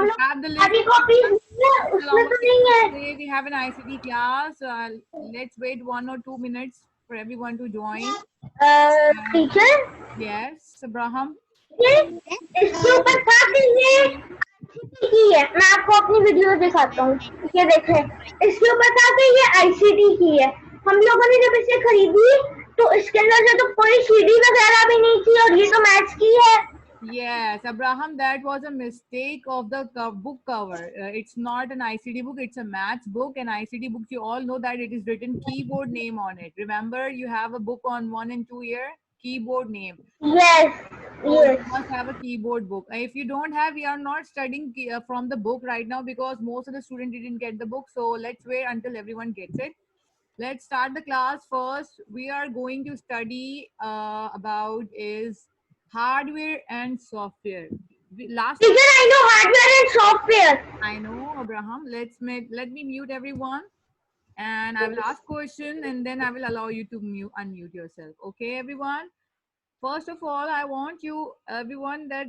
हम लोग Have the list. सारी कॉपीज उसमें तो नहीं है. Today we have an ICT class. Let's wait 1 or 2 minutes for everyone to join. Teacher Yes, Abraham. इसके ऊपर था कि ये आईसीटी की है. मैं आपको अपनी वीडियो दिखाता हूँ. ये देखें, इसके ऊपर था कि ये आईसीटी की है. हम लोगों ने जब इसे खरीदी तो इसके अंदर से तो कोई सीडी वगैरह भी नहीं थी और ये तो मैथ्स की है. Yes, Abraham, that was a mistake of the book cover. It's not an ICD book, it's a maths book. And ICD books, you all know that it is written keyboard name on it. Remember, you have a book on 1 and 2 year, keyboard name. Yes. So Yes. you must have a keyboard book. If you don't have, we are not studying from the book right now because most of the students didn't get the book. So let's wait until everyone gets it. Let's start the class first. We are going to study about is hardware and software. Last Teacher, I know hardware and software. I know, Abraham. Let me mute everyone, and I will ask question, and then I will allow you to unmute yourself. Okay, everyone. First of all, I want you, everyone, that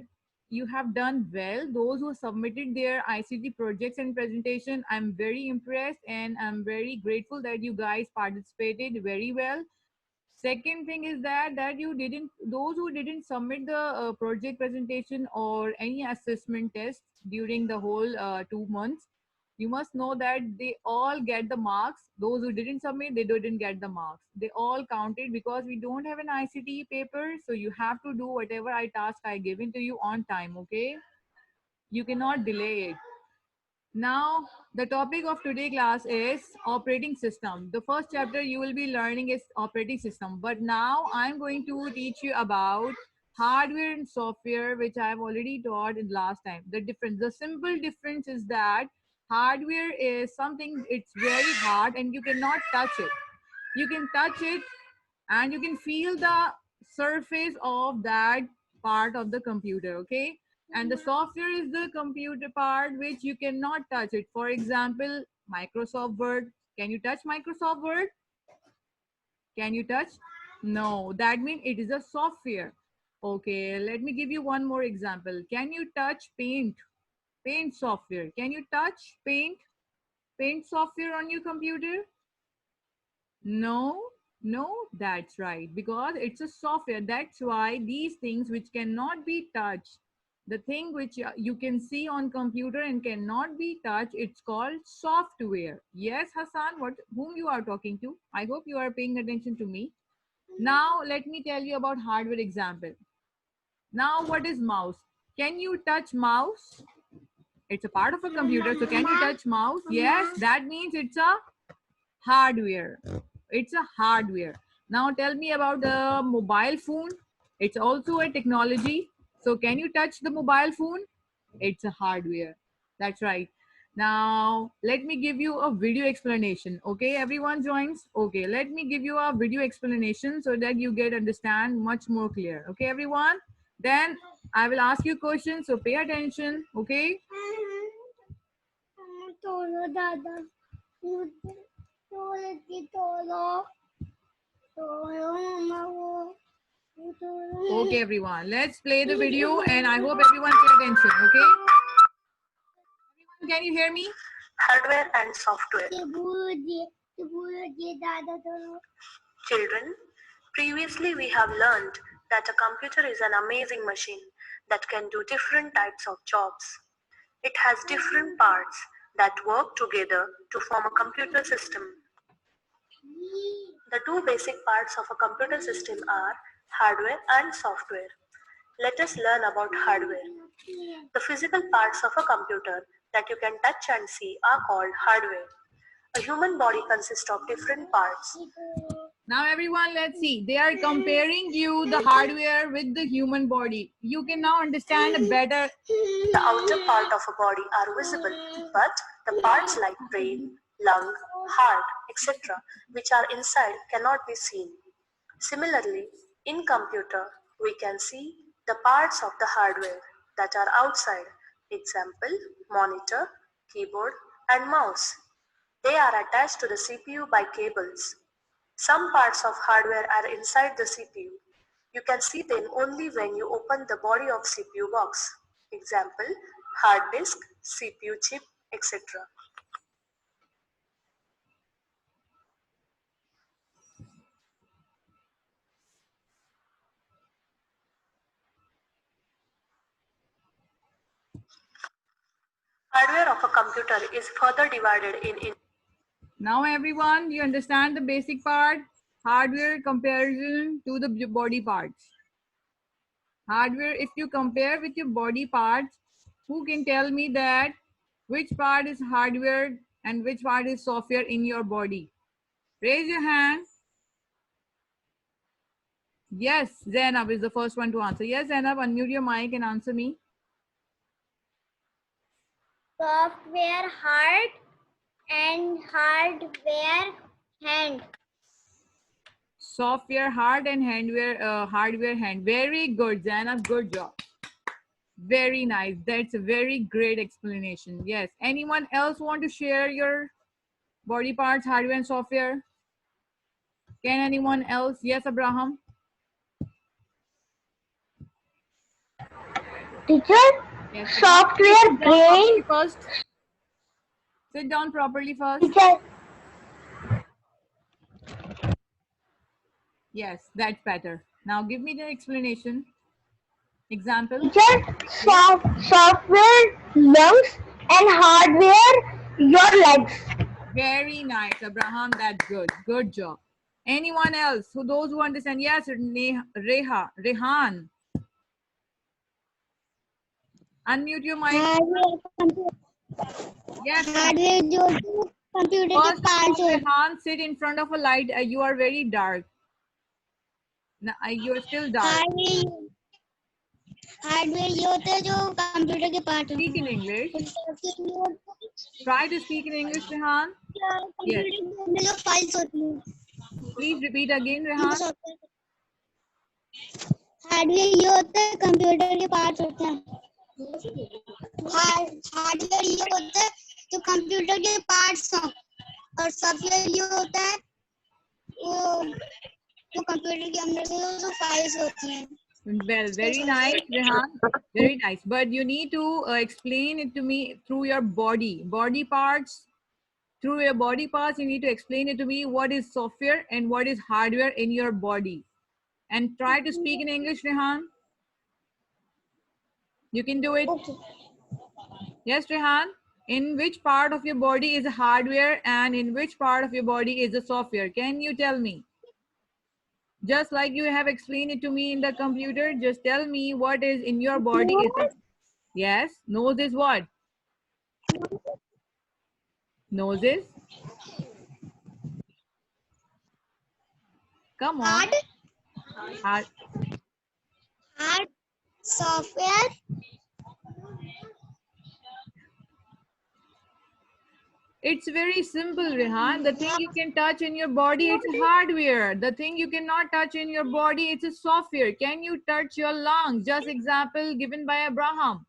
you have done well. Those who submitted their ICT projects and presentation, I'm very impressed and I'm very grateful that you guys participated very well. Second thing is that you didn't, those who didn't submit the project presentation or any assessment test during the whole 2 months, you must know that they all get the marks. Those who didn't submit, they didn't get the marks. They all counted because we don't have an ICT paper. So you have to do whatever task I given to you on time, okay? You cannot delay it. Now, the topic of today class is operating system. The first chapter you will be learning is operating system. But now I'm going to teach you about hardware and software, which I've already taught in last time. The difference, the simple difference is that hardware is something, it's very hard and you cannot touch it. You can touch it and you can feel the surface of that part of the computer, okay? And the software is the computer part which you cannot touch it. For example, Microsoft Word. Can you touch Microsoft Word? Can you touch? No, that means it is a software. Okay, let me give you one more example. Can you touch Paint? Paint software. Can you touch Paint? Paint software on your computer? No, no, that's right. Because it's a software. That's why these things which cannot be touched, the thing which you can see on computer and cannot be touched, it's called software. Yes, Hassan, whom you are talking to? I hope you are paying attention to me. Now, let me tell you about hardware example. Now, what is mouse? Can you touch mouse? It's a part of a computer. So, can you touch mouse? Yes, that means it's a hardware. It's a hardware. Now tell me about the mobile phone. It's also a technology. So can you touch the mobile phone? It's a hardware. That's right. Now let me give you a video explanation. Okay, everyone joins. Okay, let me give you a video explanation so that you get understand much more clear. Okay, everyone. Then I will ask you questions. So pay attention. Okay. Okay, everyone. Let's play the video and I hope everyone pay attention. Okay. Everyone, can you hear me? Hardware and software. Children, previously we have learned that a computer is an amazing machine that can do different types of jobs. It has different parts that work together to form a computer system. The two basic parts of a computer system are hardware and software. Let us learn about hardware. The physical parts of a computer that you can touch and see are called hardware. A human body consists of different parts. Now everyone, let's see. They are comparing you the hardware with the human body. You can now understand better. The outer part of a body are visible, but the parts like brain, lung, heart, etc., which are inside cannot be seen. Similarly, in computer, we can see the parts of the hardware that are outside. Example, monitor, keyboard, and mouse. They are attached to the CPU by cables. Some parts of hardware are inside the CPU. You can see them only when you open the body of CPU box. Example, hard disk, CPU chip, etc. Hardware of a computer is further divided in Now everyone, you understand the basic part? Hardware comparison to the body parts. Hardware, if you compare with your body parts, who can tell me that which part is hardware and which part is software in your body? Raise your hand. Yes, Zainab is the first one to answer. Yes, Zainab, unmute your mic and answer me. Software hard and hardware hand. Software hard and hardware hand. Very good, Zainab. Good job. Very nice. That's a very great explanation. Yes. Anyone else want to share your body parts, hardware and software? Can anyone else? Yes, Abraham. Teacher, Yes. software Sit down properly brain. first. Sit down properly first. Teacher, Yes, that's better. Now give me the explanation. Example. teacher, software lungs and hardware your legs. Very nice, Abraham. That's good. Good job. Anyone else? Who those who understand? Yes, Rehan. Unmute your mic. Yes. Hardware जो computer के First of all, parts होते Rehan, sit in front of a light. You are very dark. No, you are still dark. Hardware ये होता है जो computer के part होते Speak in English. Try to speak in English, Rehan. Yes. Computer जो files होती हैं Please repeat again, Rehan. Hardware ये होता है कंप्यूटर के पार्ट्स होते हैं हार्डवेयर ये होता है जो कंप्यूटर के पार्ट्स हों और सॉफ्टवेयर ये होता है वो जो कंप्यूटर के अंदर से जो फाइल्स होती हैं Well, very nice, Rehan. Very nice. But you need to explain it to me through your body parts. Through your body parts, you need to explain it to me what is software and what is hardware in your body. And try to speak in English, Rehan. You can do it. Okay. Yes, Rehan. In which part of your body is hardware and in which part of your body is the software? Can you tell me? Just like you have explained it to me in the computer, just tell me what is in your body. Yes, nose is what? Nose is? Come on. Hard. Software. It's very simple, Rehan. The thing you can touch in your body, it's hardware. The thing you cannot touch in your body, it's a software. Can you touch your lungs? Just example given by Abraham.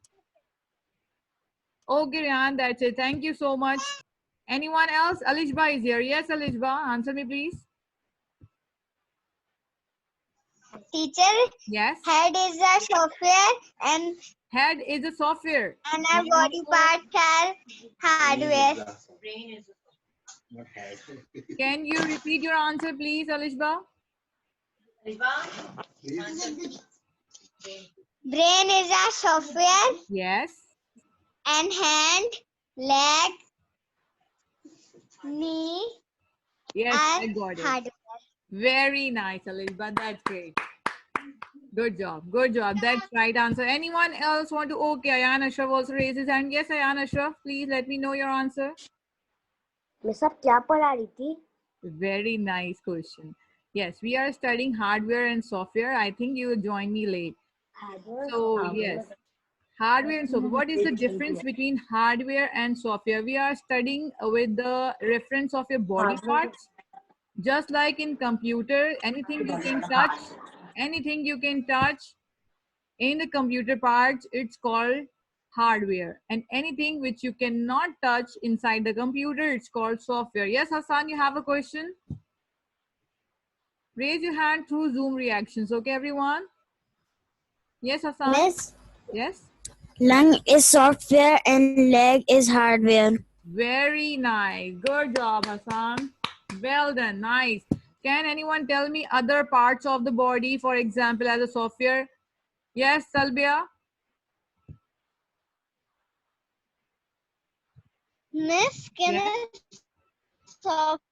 Okay, Rehan, that's it. Thank you so much. Anyone else? Alishba is here. Yes, Alishba, answer me, please. Teacher. Yes. Head is a software and Head is a software. And our body parts are hardware. Can you repeat your answer, please, Alishba? Brain is a software. Yes. And hand, leg, knee, Yes, I and got it. hardware. Very nice, Alishba. That's great. Good job. Good job. That's right answer. Anyone else want to? Okay, Ayan Ashraf also raises his hand. Yes, Ayan Ashraf, please let me know your answer. Miss, आप क्या पढ़ा रही थी? Very nice question. Yes, we are studying hardware and software. I think you joined me late. So yes, hardware and software. What is the difference between hardware and software? We are studying with the reference of your body parts. Just like in computer, anything you can touch, in the computer parts, it's called hardware. And anything which you cannot touch inside the computer, it's called software. Yes, Hassan, you have a question? Raise your hand through Zoom reactions. Okay, everyone? Yes, Hassan? Miss, Yes? Lung is software and leg is hardware. Very nice. Good job, Hassan. Well done. Nice. Can anyone tell me other parts of the body, for example, as a software? Yes, Salbia? Miss skin Yes. is soft.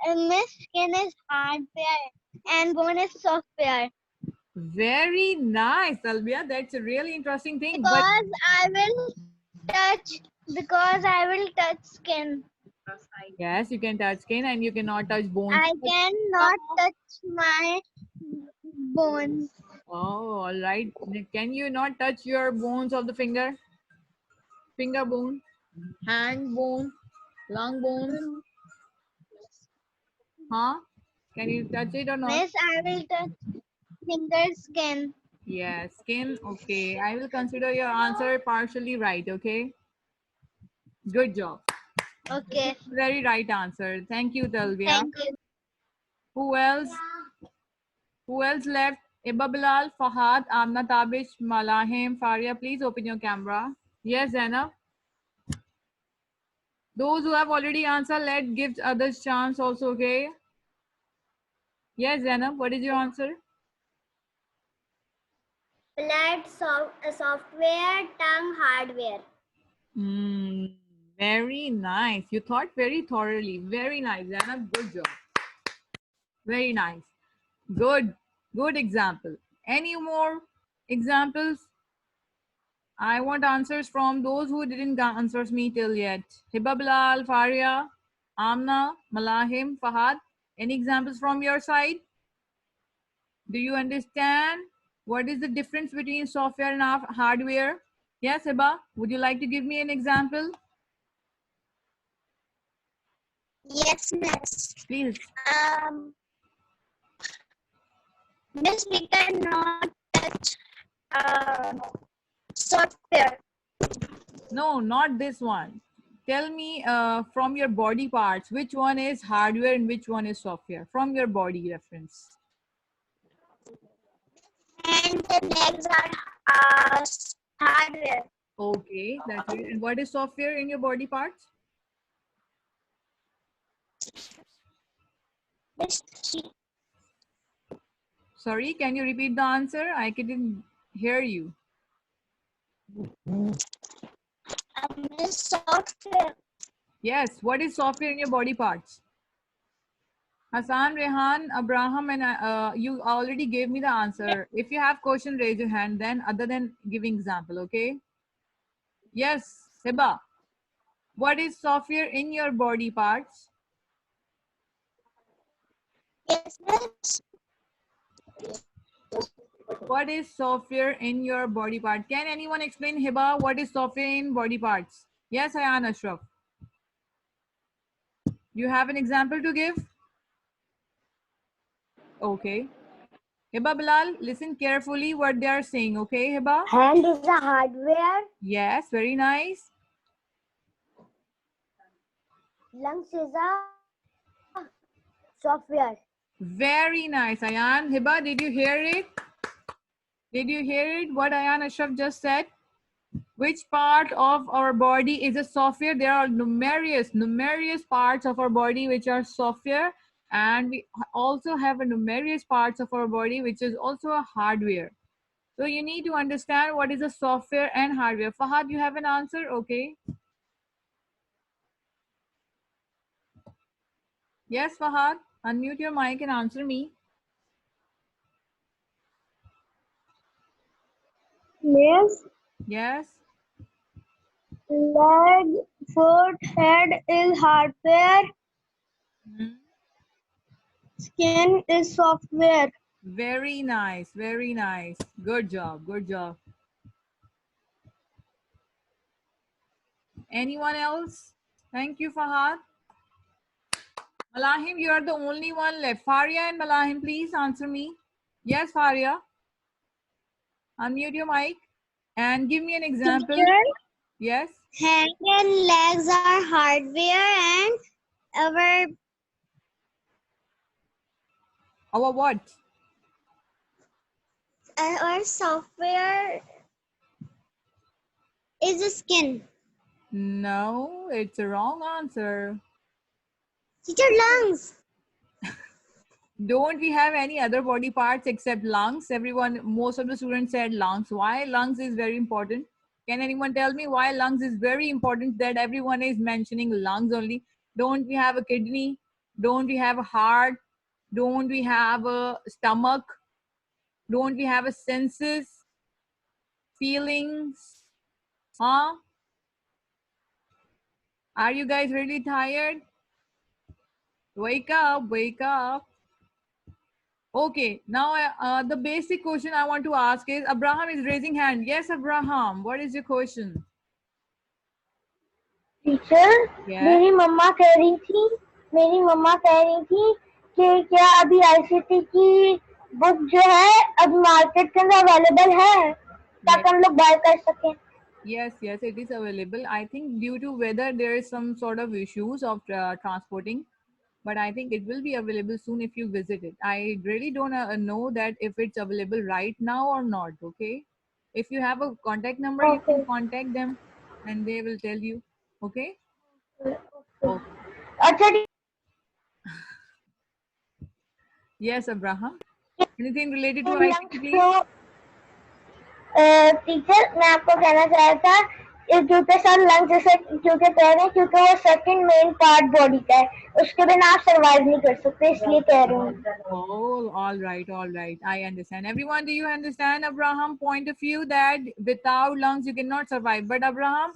Miss skin is hardware and bone is software. Very nice, Salbia. That's a really interesting thing. But Touch because I will touch skin. yes, you can touch skin and you cannot touch bones. I cannot touch my bones. Oh, all right. Can you not touch your bones of the finger? Finger bone, hand bone, lung bones? Huh? Can you touch it or not? Miss, I will touch finger skin. Yeah, skin. Okay. I will consider your answer partially right. Okay. Good job. Okay. Very right answer. Thank you, Talvia. Thank you. Who else? Who else left? Iba Bilal, Fahad, Amna Tabish, Malahim, Faria. Please open your camera. Yes, Zainab. Those who have already answered, let give others chance also. Okay. Yes, Zainab. What is your answer? Blood software, tongue hardware. Very nice. You thought very thoroughly. Very nice, Zainab. Good job. Very nice. Good. Good example. Any more examples? I want answers from those who didn't answer me till yet. Hiba Bilal, Faria, Amna, Malahim, Fahad. Any examples from your side? Do you understand what is the difference between software and hardware? Yes, Hiba, would you like to give me an example? Yes, miss. Please. Miss, we cannot touch software. No, not this one. Tell me from your body parts, which one is hardware and which one is software? From your body reference. And the legs are hardware. Okay, that's it. And what is software in your body parts? Sorry, can you repeat the answer? I couldn't hear you. Miss, software. Yes, what is software in your body parts? Hassan, Rehan, Abraham, and you already gave me the answer. If you have question, raise your hand. Then, other than giving example, okay? Yes, Hiba. What is software in your body parts? Yes, miss. What is software in your body part? Can anyone explain, Hiba, what is software in body parts? Yes, Ayan Ashraf. You have an example to give? Okay. Hiba Bilal, listen carefully what they are saying, okay, Hiba? Hand is a hardware. Yes, very nice. Lungs is a software. Very nice, Ayan. Hiba, did you hear it? Did you hear it? What Ayan Ashraf just said? Which part of our body is a software? There are numerous parts of our body which are software, and we also have a numerous parts of our body which is also a hardware. So you need to understand what is a software and hardware. Fahad, you have an answer? Okay. Yes, Fahad, unmute your mic and answer me. Miss, Yes. leg, foot, head is hardware. Mhm. Skin is software. Very nice, very nice. Good job, good job. Anyone else? Thank you, Fahad. Malahim, you are the only one left. Faria and Malahim, please answer me. Yes, Faria. Unmute your mic and give me an example. Yes. Hand and legs are hardware and Our what? our software is the skin. No, it's a wrong answer. Teacher, lungs. Don't we have any other body parts except lungs? Everyone, most of the students said lungs. Why lungs is very important? Can anyone tell me why lungs is very important that everyone is mentioning lungs only? Don't we have a kidney? Don't we have a heart? Don't we have a stomach? Don't we have a senses, feelings? Huh? Are you guys really tired? Wake up, wake up. Okay, now the basic question I want to ask is, Abraham is raising hand. Yes, Abraham, what is your question? Teacher Yeah. मेरी मम्मा कह रही थी कि क्या अभी ICT की book जो है अब मार्केट के अंदर अवेलेबल है ताकि हम लोग बाय कर सकें. Yes, yes, it is available. I think due to weather, there is some sort of issues of transporting, but I think it will be available soon if you visit it. I really don't know that if it's available right now or not. Okay, if you have a contact number, you can Okay. contact them, and they will tell you. Okay. Okay. अच्छा Yes, Abraham. Anything related to lungs ICT, please? तो teacher मैं आपको कहना चाह रहा था क्योंकि sir lungs जैसे क्योंकि कह रहे हैं क्योंकि वो सेकंड मेन पार्ट बॉडी का है उसके बिना आप सरवाइव नहीं कर सकते इसलिए कह रहे हूँ. Oh, all right, all right. I understand. Everyone, do you understand Abraham point of view that without lungs you cannot survive? But Abraham,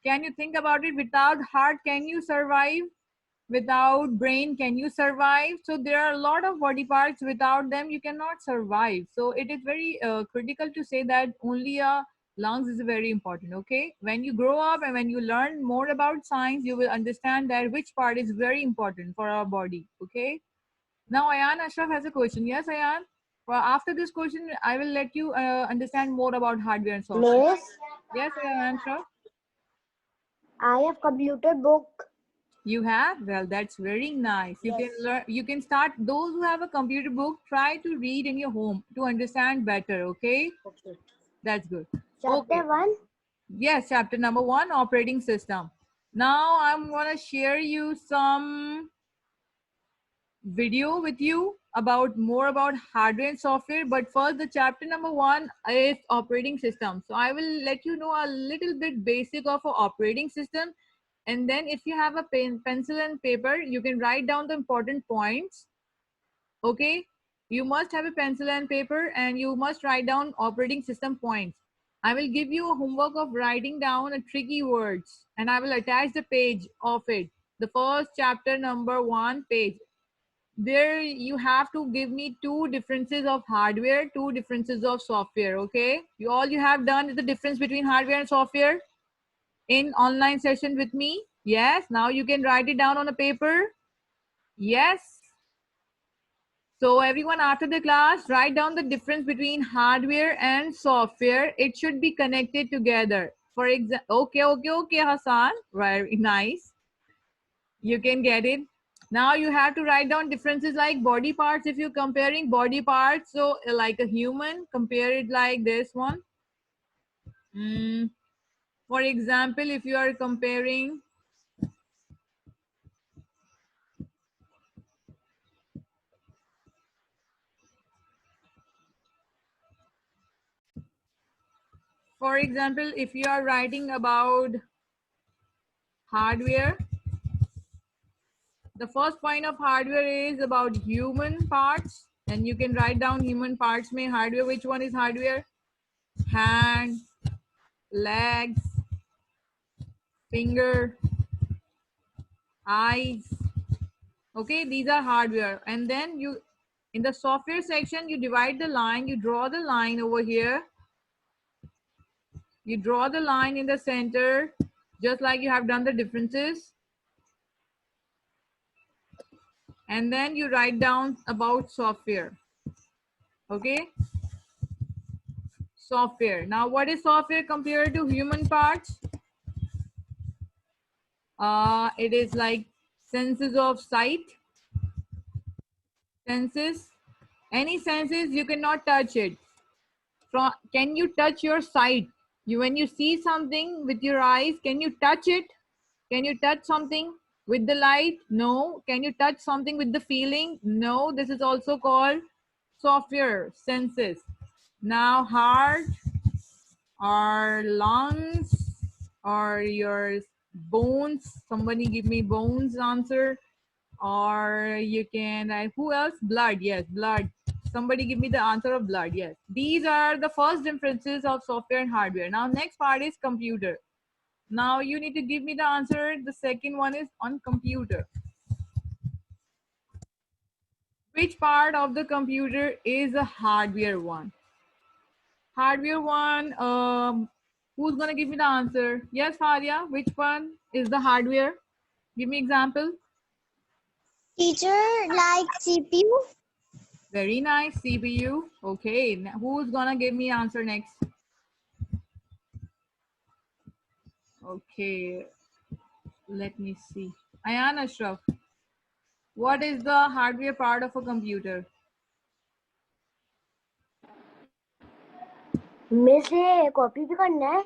can you think about it? Without heart, can you survive? Without brain, can you survive? So there are a lot of body parts. Without them, you cannot survive. So it is very critical to say that only lungs is very important. Okay. When you grow up and when you learn more about science, you will understand that which part is very important for our body. Okay. Now, Ayan Ashraf has a question. Yes, Ayan. Well, after this question, I will let you understand more about hardware and software. Miss, Yes, Ayan Ashraf. I have completed book. You have? Well, that's very nice. You can learn. You can start. Those who have a computer book, try to read in your home to understand better. Okay, Okay. that's good. Chapter Okay. 1. Yes, chapter number 1, operating system. Now I'm gonna share you some video with you about more about hardware and software, but first the chapter number 1 is operating system. So I will let you know a little bit basic of an operating system, and then if you have a pencil and paper, you can write down the important points. Okay, you must have a pencil and paper and you must write down operating system points. I will give you a homework of writing down a tricky words and I will attach the page of it, the first chapter number 1 page. There you have to give me 2 differences of hardware, 2 differences of software. Okay, all you have done is the difference between hardware and software in online session with me. Yes, now you can write it down on a paper. Yes. So everyone, after the class, write down the difference between hardware and software. It should be connected together. For example, okay, Hassan, very nice. You can get it. Now you have to write down differences like body parts. If you're comparing body parts, so like a human, compare it like this one. For example, if you are comparing if you are writing about hardware, the first point of hardware is about human parts, and you can write down human parts mein hardware. Which one is hardware? Hand, legs, finger, eyes. Okay, these are hardware. And then you, in the software section, you divide the line, you draw the line over here. You draw the line in the center, just like you have done the differences. And then you write down about software. Okay. Software. Now, what is software compared to human parts? It is like senses of sight. Senses. Any senses, you cannot touch it. Can you touch your sight? When you see something with your eyes, can you touch it? Can you touch something with the light? No. Can you touch something with the feeling? No. This is also called software senses. Now heart or lungs or your bones. Somebody give me bones answer. Or you can write, who else? Blood. Yes, blood. Somebody give me the answer of blood. Yes. These are the first differences of software and hardware. Now next part is computer. Now you need to give me the answer. The second one is on computer. Which part of the computer is a hardware one? Hardware one, who's gonna give me the answer? Yes, Faria, which one is the hardware? Give me example. Teacher, like CPU. Very nice, CPU. Okay, who's gonna give me answer next? Okay, let me see. Ayan Ashraf, what is the hardware part of a computer? Miss ये copy भी करना है.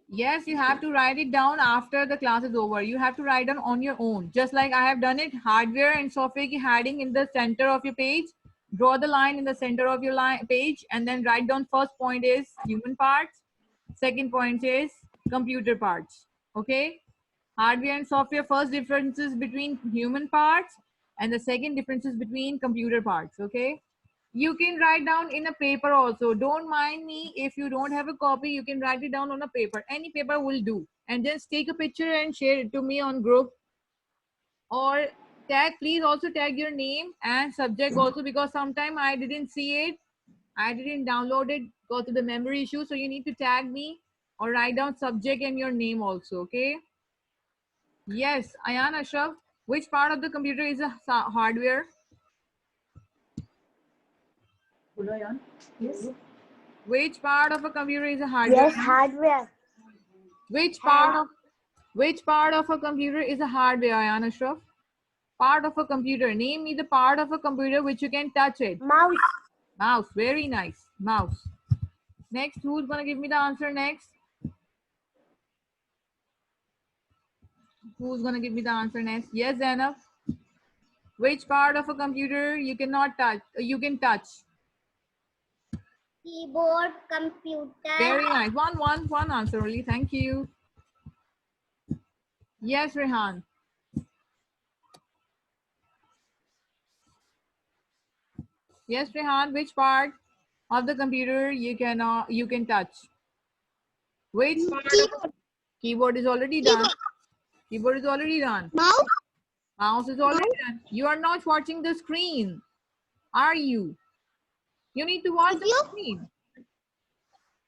Yes, you have to write it down after the class is over. You have to write down on your own. Just like I have done it, hardware and software ki heading in the center of your page. Draw the line in the center of your page and then write down first point is human parts. Second point is computer parts. Okay? Hardware and software, first differences between human parts and the second differences between computer parts. Okay? You can write down in a paper also. Don't mind me if you don't have a copy. You can write it down on a paper. Any paper will do. And just take a picture and share it to me on group. Or tag, please also tag your name and subject also, because sometime I didn't see it. I didn't download it, go to the memory issue. So you need to tag me or write down subject and your name also. Okay. Yes, Ayan Ashraf, which part of the computer is a hardware? Yes. Which part of a computer is a hardware? Yes, hardware. Which part of a computer is a hardware, Ayan Ashraf? Part of a computer. Name me the part of a computer which you can touch it. Mouse. Mouse. Very nice. Mouse. Next, who's gonna give me the answer next? Who's gonna give me the answer next? Yes, Zainab. Which part of a computer you cannot touch? You can touch. Keyboard, computer. Very nice. One answer only. Thank you. Yes, Rehan. Yes, Rehan. Which part of the computer you can touch? Which part? Keyboard. Keyboard is already done. Keyboard is already done. Mouse. Mouse is already done. You are not watching the screen, are you? You need to watch the screen.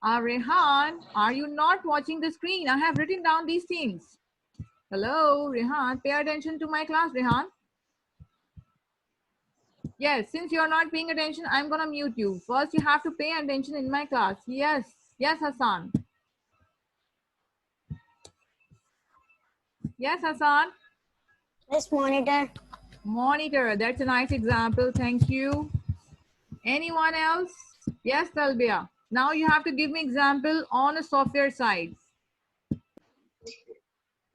Rehan, are you not watching the screen? I have written down these things. Hello, Rehan. Pay attention to my class, Rehan. Yes, since you are not paying attention, I'm gonna mute you. First, you have to pay attention in my class. Yes, yes, Hassan. Yes, Hassan. Yes, monitor. Monitor. That's a nice example. Thank you. Anyone else? Yes, Talbia. Now you have to give me example on a software side.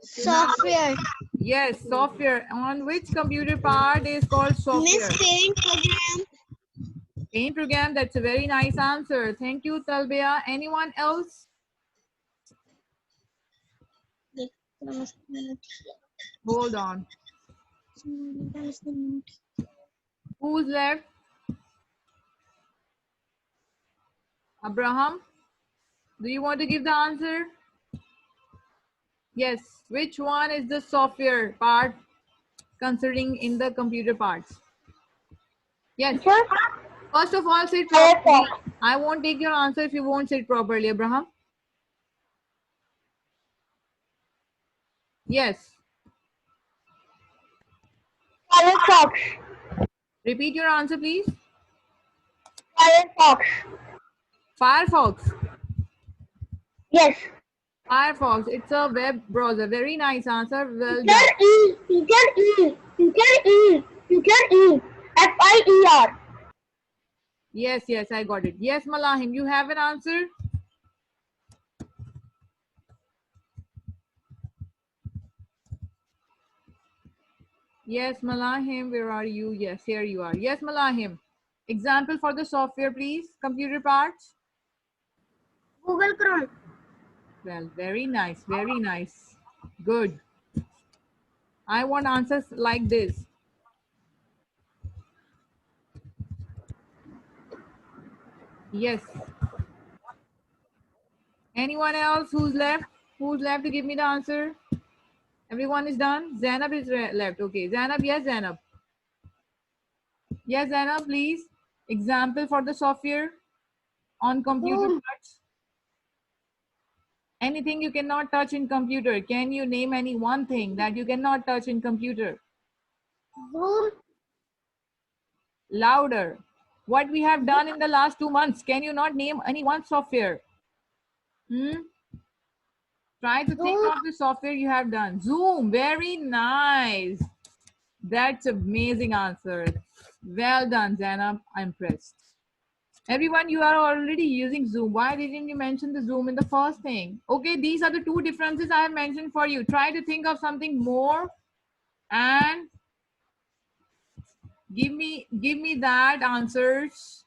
Software. Yes, software. On which computer part is called software? Paint program. Paint program. That's a very nice answer. Thank you, Talbia. Anyone else? Hold on. Who's left? Abraham, do you want to give the answer? Yes. Which one is the software part considering in the computer parts? Yes. First of all, sit properly. I won't take your answer if you won't sit properly, Abraham. Yes. Firefox. Repeat your answer, please. Firefox. Firefox. Yes. Firefox. It's a web browser. Very nice answer. Well done. F-I-E-R. Yes, yes, I got it. Yes, Malahim, you have an answer? Yes, Malahim, where are you? Yes, here you are. Yes, Malahim. Example for the software, please. Computer parts. Google Chrome. Well, very nice, very nice. Good. I want answers like this. Yes. Anyone else who's left? Who's left to give me the answer? Everyone is done? Zainab is left. Okay. Zainab, yes, Zainab. Yes, Zainab, please. Example for the software on computer Zoom. parts. Anything you cannot touch in computer. Can you name any one thing that you cannot touch in computer? Zoom. Louder. What we have done in the last 2 months. Can you not name any one software? Try to think Zoom. of the software you have done. Zoom. Very nice. That's amazing answer. Well done, Zainab. I'm impressed. Everyone, you are already using Zoom. Why didn't you mention the Zoom in the first thing? Okay, these are the two differences I have mentioned for you. Try to think of something more and give me that answers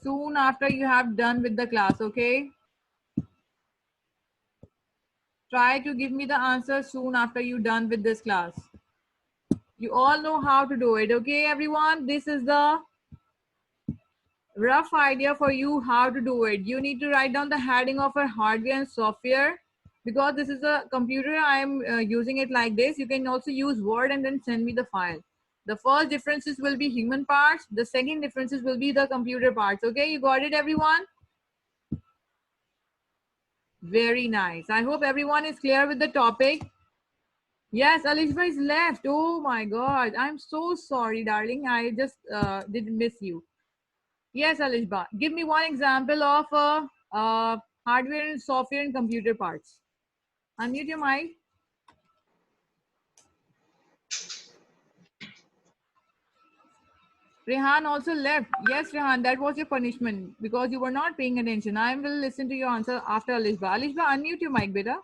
soon after you have done with the class, okay? Try to give me the answer soon after you done with this class. You all know how to do it, okay, everyone? This is the rough idea for you how to do it. You need to write down the heading of a hardware and software because this is a computer. I am using it like this. You can also use Word and then send me the file. The first differences will be human parts. The second differences will be the computer parts. Okay, you got it, everyone? Very nice. I hope everyone is clear with the topic. Yes, Alishba is left. Oh my God. I'm so sorry, darling. I just didn't miss you. Yes, Alishba. Give me one example of hardware and software and computer parts. Unmute your mic. Rehan also left. Yes, Rehan, that was your punishment because you were not paying attention. I will listen to your answer after Alishba. Alishba, unmute your mic, beta.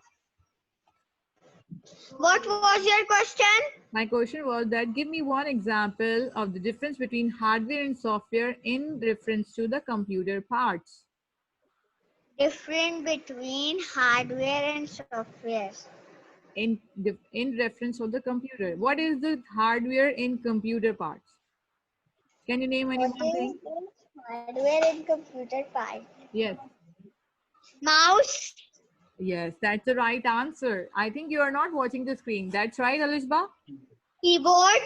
What was your question? My question was that give me one example of the difference between hardware and software in reference to the computer parts. Different between hardware and software. In reference of the computer. What is the hardware in computer parts? Can you name any What one thing? is hardware and computer part? Yes. Mouse, Yes, that's the right answer. I think you are not watching the screen. That's right, Alishba? keyboard,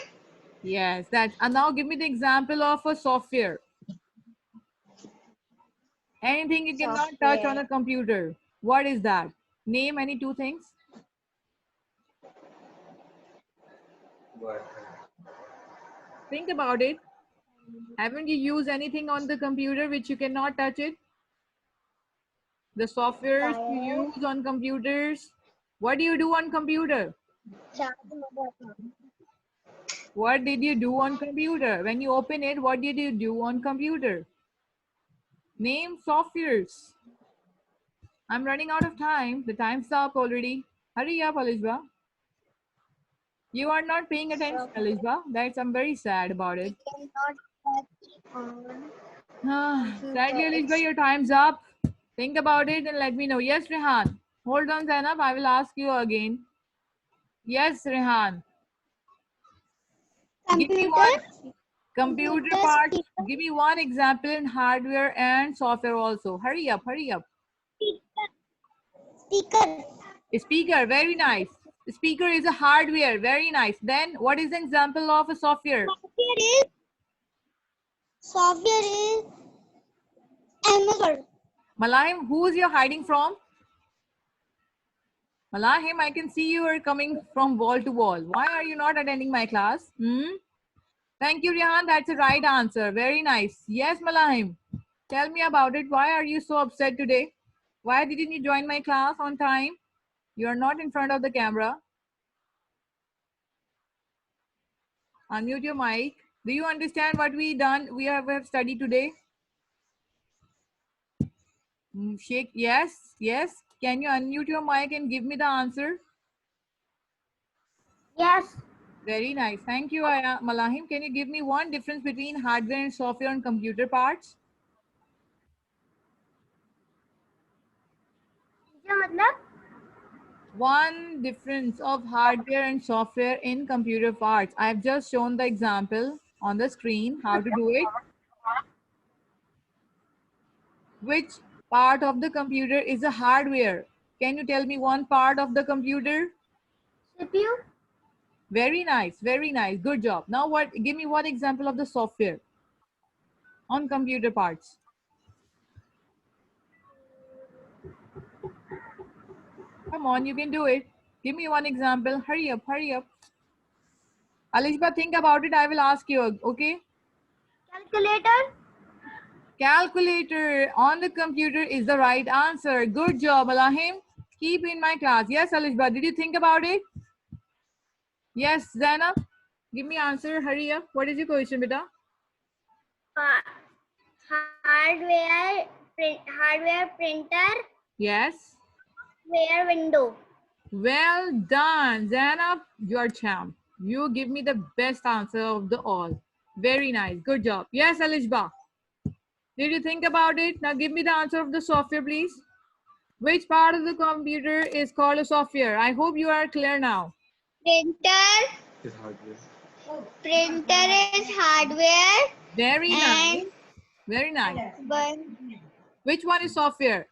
Yes, that's. And now give me the example of a software. Anything you cannot touch on a software, computer. What is that? Name any two things. Think about it. Haven't you used anything on the computer which you cannot touch it? The softwares you fire, use on computers. What do you do on computer? charger, What did you do on computer? When you open it, what did you do on computer? Name softwares. I'm running out of time. The time's up already. Hurry up, Alishba. You are not paying attention, Alishba. I'm very sad about it. cannot touch on Sadly, computer. Alishba, your time's up. Think about it and let me know. Yes, Rehan. Hold on, Zainab. I will ask you again. Yes, Rehan. Give me Computer, one computer computer parts. Give me one example in hardware and software also. Hurry up, hurry up. speaker, Speaker, very nice. Speaker is a hardware, very nice. Then what is the example of a software? software is Amazon. Malahim, who is you hiding from? Malahim, I can see you are coming from wall to wall. Why are you not attending my class? Thank you, Rihan. That's the right answer. Very nice. Yes, Malahim. Tell me about it. Why are you so upset today? Why didn't you join my class on time? You are not in front of the camera. Unmute your mic. Do you understand what we have studied today? Shake. Yes, yes. Can you unmute your mic and give me the answer? Yes. Very nice. Thank you, Malahim. Can you give me one difference between hardware and software on computer parts? क्या मतलब? One difference of hardware and software in computer parts. I've just shown the example on the screen how to do it. Which part of the computer is a hardware? Can you tell me one part of the computer? CPU. Very nice, very nice. Good job. Now what, give me one example of the software on computer parts. Come on, you can do it. Give me one example. Hurry up, hurry up. Alishba, think about it. I will ask you, okay? Calculator. Calculator on the computer is the right answer. Good job, Alahim. Keep in my class. Yes, Alishba, did you think about it? Yes, Zainab. Give me answer. Hurry up. What is your question, beta? Hardware printer. Yes. Where window. Well done, Zainab. You're champ. You give me the best answer of the all. Very nice. Good job. Yes, Alishba. Did you think about it? Now give me the answer of the software, please. Which part of the computer is called a software? I hope you are clear now. Printer. Printer is hardware. Very nice. And Very nice. one Which one is software?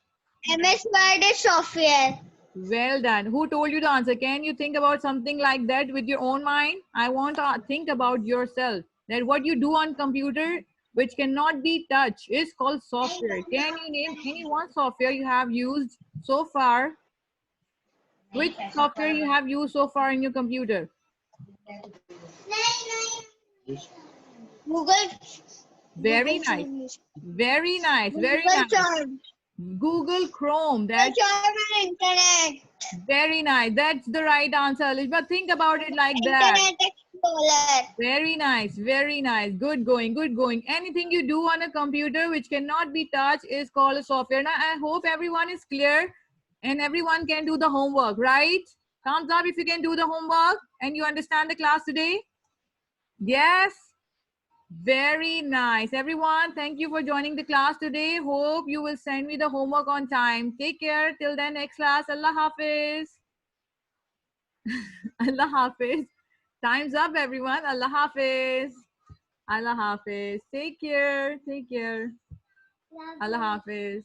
MS Word is software. Well done. Who told you the answer? Can you think about something like that with your own mind? I want to think about yourself. That what you do on computer, which cannot be touched, is called software. Can you name any one software you have used so far? Which software you have used so far in your computer? Google. Very Google nice. Chrome. Very nice. Very Google nice. Chrome. Google Chrome. That's Chrome and internet. very nice. That's the right answer, Alish. But think about it like that. Internet Explorer. Very nice. Very nice. Good going. Good going. Anything you do on a computer which cannot be touched is called a software. Now, I hope everyone is clear and everyone can do the homework, right? Thumbs up if you can do the homework and you understand the class today. Yes. Very nice. Everyone, thank you for joining the class today. Hope you will send me the homework on time. Take care. Till then, next class. Allah Hafiz. Allah Hafiz. Time's up, everyone. Allah Hafiz. Allah Hafiz. Take care. Take care. Allah Hafiz.